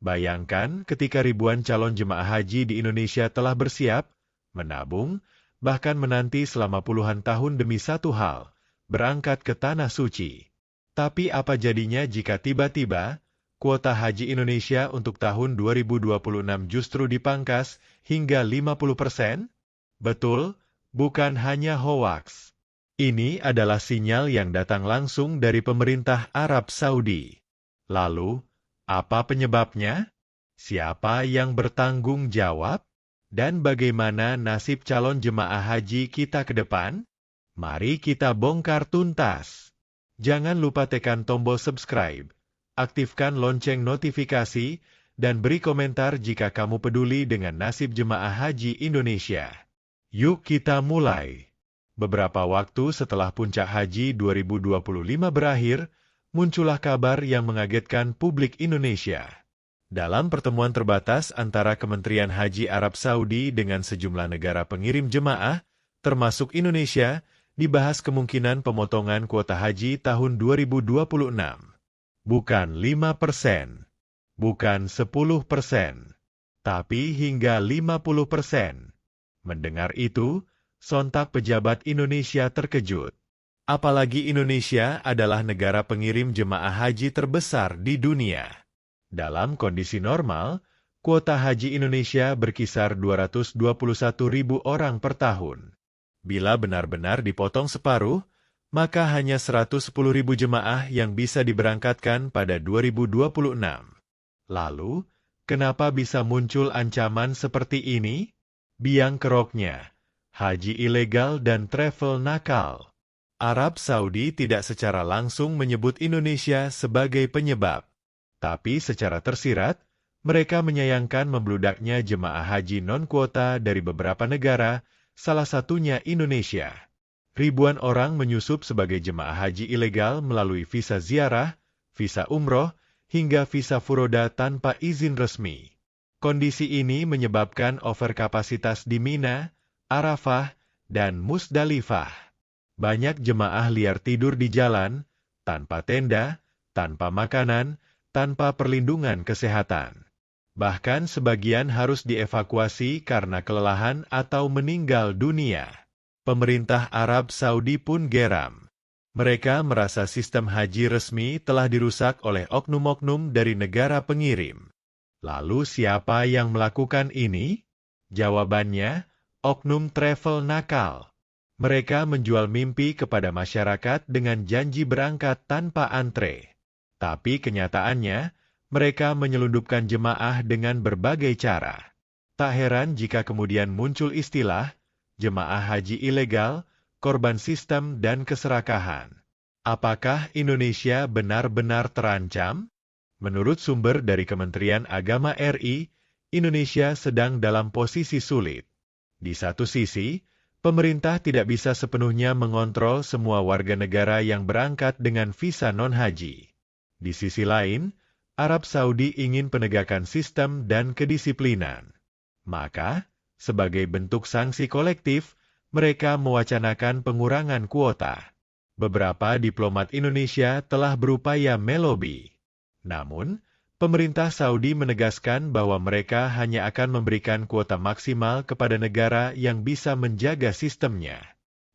Bayangkan ketika ribuan calon jemaah haji di Indonesia telah bersiap, menabung, bahkan menanti selama puluhan tahun demi satu hal, berangkat ke Tanah Suci. Tapi apa jadinya jika tiba-tiba, kuota haji Indonesia untuk tahun 2026 justru dipangkas hingga 50%? Betul, bukan hanya hoaks. Ini adalah sinyal yang datang langsung dari pemerintah Arab Saudi. Lalu, apa penyebabnya? Siapa yang bertanggung jawab? Dan bagaimana nasib calon jemaah haji kita ke depan? Mari kita bongkar tuntas. Jangan lupa tekan tombol subscribe, aktifkan lonceng notifikasi, dan beri komentar jika kamu peduli dengan nasib jemaah haji Indonesia. Yuk kita mulai. Beberapa waktu setelah puncak haji 2025 berakhir, muncullah kabar yang mengagetkan publik Indonesia. Dalam pertemuan terbatas antara Kementerian Haji Arab Saudi dengan sejumlah negara pengirim jemaah, termasuk Indonesia, dibahas kemungkinan pemotongan kuota haji tahun 2026. Bukan 5%, bukan 10%, tapi hingga 50%. Mendengar itu, sontak pejabat Indonesia terkejut. Apalagi Indonesia adalah negara pengirim jemaah haji terbesar di dunia. Dalam kondisi normal, kuota haji Indonesia berkisar 221.000 orang per tahun. Bila benar-benar dipotong separuh, maka hanya 110.000 jemaah yang bisa diberangkatkan pada 2026. Lalu, kenapa bisa muncul ancaman seperti ini? Biang keroknya, haji ilegal dan travel nakal. Arab Saudi tidak secara langsung menyebut Indonesia sebagai penyebab. Tapi secara tersirat, mereka menyayangkan membludaknya jemaah haji non-kuota dari beberapa negara, salah satunya Indonesia. Ribuan orang menyusup sebagai jemaah haji ilegal melalui visa ziarah, visa umroh, hingga visa furoda tanpa izin resmi. Kondisi ini menyebabkan overkapasitas di Mina, Arafah, dan Musdalifah. Banyak jemaah liar tidur di jalan, tanpa tenda, tanpa makanan, tanpa perlindungan kesehatan. Bahkan sebagian harus dievakuasi karena kelelahan atau meninggal dunia. Pemerintah Arab Saudi pun geram. Mereka merasa sistem haji resmi telah dirusak oleh oknum-oknum dari negara pengirim. Lalu siapa yang melakukan ini? Jawabannya, oknum travel nakal. Mereka menjual mimpi kepada masyarakat dengan janji berangkat tanpa antre. Tapi kenyataannya, mereka menyelundupkan jemaah dengan berbagai cara. Tak heran jika kemudian muncul istilah, jemaah haji ilegal, korban sistem dan keserakahan. Apakah Indonesia benar-benar terancam? Menurut sumber dari Kementerian Agama RI, Indonesia sedang dalam posisi sulit. Di satu sisi, pemerintah tidak bisa sepenuhnya mengontrol semua warga negara yang berangkat dengan visa non-haji. Di sisi lain, Arab Saudi ingin penegakan sistem dan kedisiplinan. Maka, sebagai bentuk sanksi kolektif, mereka mewacanakan pengurangan kuota. Beberapa diplomat Indonesia telah berupaya melobi. Namun, pemerintah Saudi menegaskan bahwa mereka hanya akan memberikan kuota maksimal kepada negara yang bisa menjaga sistemnya.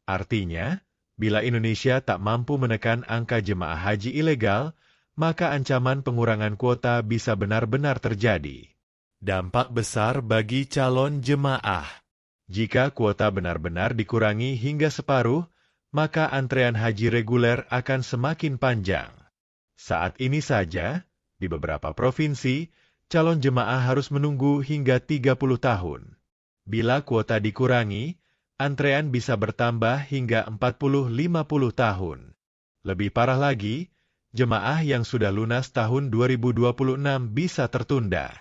Artinya, bila Indonesia tak mampu menekan angka jemaah haji ilegal, maka ancaman pengurangan kuota bisa benar-benar terjadi. Dampak besar bagi calon jemaah. Jika kuota benar-benar dikurangi hingga separuh, maka antrean haji reguler akan semakin panjang. Saat ini saja, di beberapa provinsi, calon jemaah harus menunggu hingga 30 tahun. Bila kuota dikurangi, antrean bisa bertambah hingga 40-50 tahun. Lebih parah lagi, jemaah yang sudah lunas tahun 2026 bisa tertunda.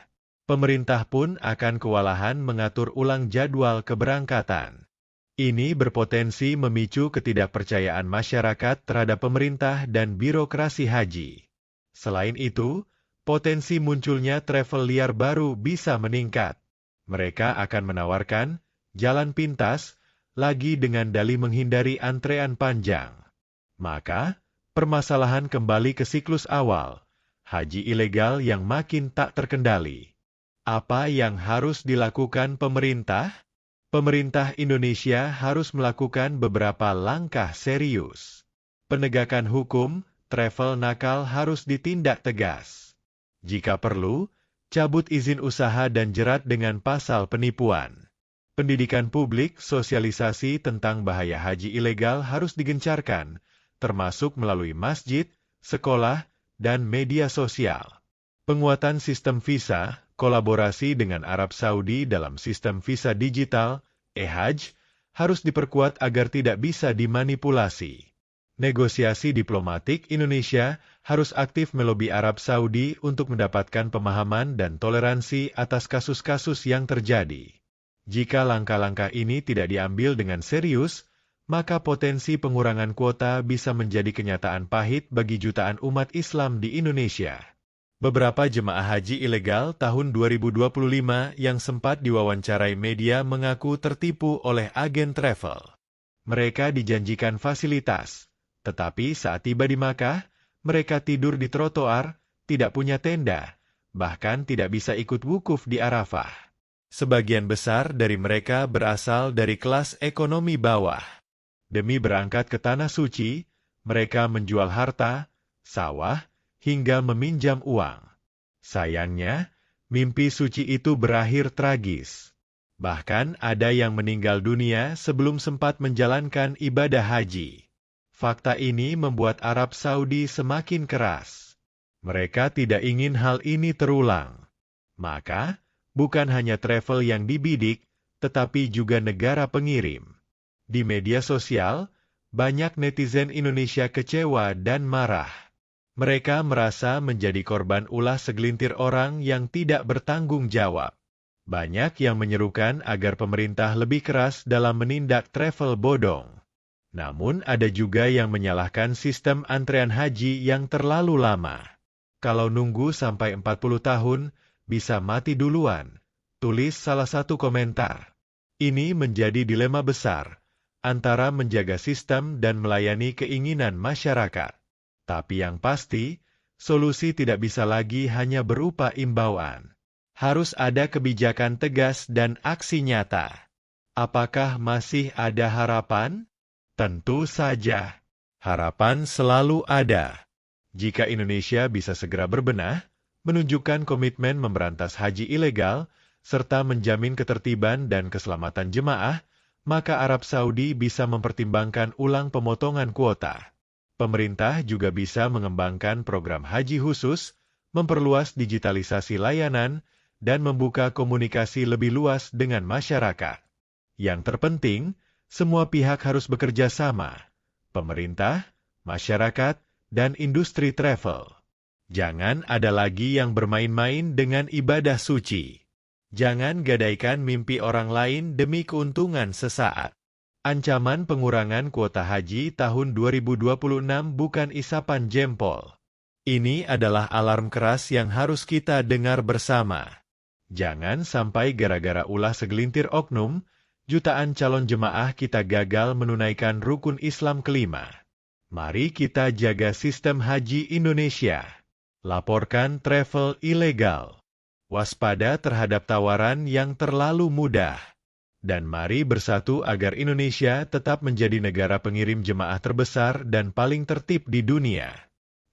Pemerintah pun akan kewalahan mengatur ulang jadwal keberangkatan. Ini berpotensi memicu ketidakpercayaan masyarakat terhadap pemerintah dan birokrasi haji. Selain itu, potensi munculnya travel liar baru bisa meningkat. Mereka akan menawarkan jalan pintas, lagi dengan dalih menghindari antrean panjang. Maka, permasalahan kembali ke siklus awal. haji ilegal yang makin tak terkendali. Apa yang harus dilakukan pemerintah? Pemerintah Indonesia harus melakukan beberapa langkah serius. Penegakan hukum, travel nakal harus ditindak tegas. Jika perlu, cabut izin usaha dan jerat dengan pasal penipuan. Pendidikan publik, sosialisasi tentang bahaya haji ilegal harus digencarkan, termasuk melalui masjid, sekolah, dan media sosial. Penguatan sistem visa, kolaborasi dengan Arab Saudi dalam sistem visa digital, e-Hajj, harus diperkuat agar tidak bisa dimanipulasi. Negosiasi diplomatik Indonesia harus aktif melobi Arab Saudi untuk mendapatkan pemahaman dan toleransi atas kasus-kasus yang terjadi. Jika langkah-langkah ini tidak diambil dengan serius, maka potensi pengurangan kuota bisa menjadi kenyataan pahit bagi jutaan umat Islam di Indonesia. Beberapa jemaah haji ilegal tahun 2025 yang sempat diwawancarai media mengaku tertipu oleh agen travel. Mereka dijanjikan fasilitas, tetapi saat tiba di Makkah, mereka tidur di trotoar, tidak punya tenda, bahkan tidak bisa ikut wukuf di Arafah. Sebagian besar dari mereka berasal dari kelas ekonomi bawah. Demi berangkat ke Tanah Suci, mereka menjual harta, sawah, hingga meminjam uang. Sayangnya, mimpi suci itu berakhir tragis. Bahkan ada yang meninggal dunia sebelum sempat menjalankan ibadah haji. Fakta ini membuat Arab Saudi semakin keras. Mereka tidak ingin hal ini terulang. Maka, bukan hanya travel yang dibidik, tetapi juga negara pengirim. Di media sosial, banyak netizen Indonesia kecewa dan marah. Mereka merasa menjadi korban ulah segelintir orang yang tidak bertanggung jawab. Banyak yang menyerukan agar pemerintah lebih keras dalam menindak travel bodong. Namun ada juga yang menyalahkan sistem antrean haji yang terlalu lama. Kalau nunggu sampai 40 tahun, bisa mati duluan, tulis salah satu komentar. Ini menjadi dilema besar, antara menjaga sistem dan melayani keinginan masyarakat. Tapi yang pasti, solusi tidak bisa lagi hanya berupa imbauan. Harus ada kebijakan tegas dan aksi nyata. Apakah masih ada harapan? Tentu saja. Harapan selalu ada. Jika Indonesia bisa segera berbenah, menunjukkan komitmen memberantas haji ilegal, serta menjamin ketertiban dan keselamatan jemaah, maka Arab Saudi bisa mempertimbangkan ulang pemotongan kuota. Pemerintah juga bisa mengembangkan program haji khusus, memperluas digitalisasi layanan, dan membuka komunikasi lebih luas dengan masyarakat. Yang terpenting, semua pihak harus bekerja sama. Pemerintah, masyarakat, dan industri travel. Jangan ada lagi yang bermain-main dengan ibadah suci. Jangan gadaikan mimpi orang lain demi keuntungan sesaat. Ancaman pengurangan kuota haji tahun 2026 bukan isapan jempol. Ini adalah alarm keras yang harus kita dengar bersama. Jangan sampai gara-gara ulah segelintir oknum, jutaan calon jemaah kita gagal menunaikan rukun Islam kelima. Mari kita jaga sistem haji Indonesia. Laporkan travel ilegal. Waspada terhadap tawaran yang terlalu mudah. Dan mari bersatu agar Indonesia tetap menjadi negara pengirim jemaah terbesar dan paling tertib di dunia.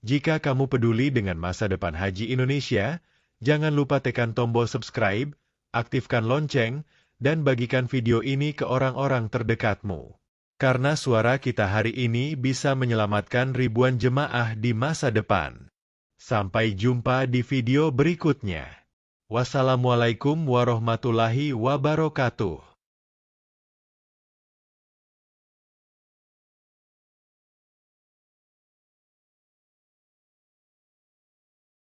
Jika kamu peduli dengan masa depan haji Indonesia, jangan lupa tekan tombol subscribe, aktifkan lonceng, dan bagikan video ini ke orang-orang terdekatmu. Karena suara kita hari ini bisa menyelamatkan ribuan jemaah di masa depan. Sampai jumpa di video berikutnya. Wassalamualaikum warahmatullahi wabarakatuh.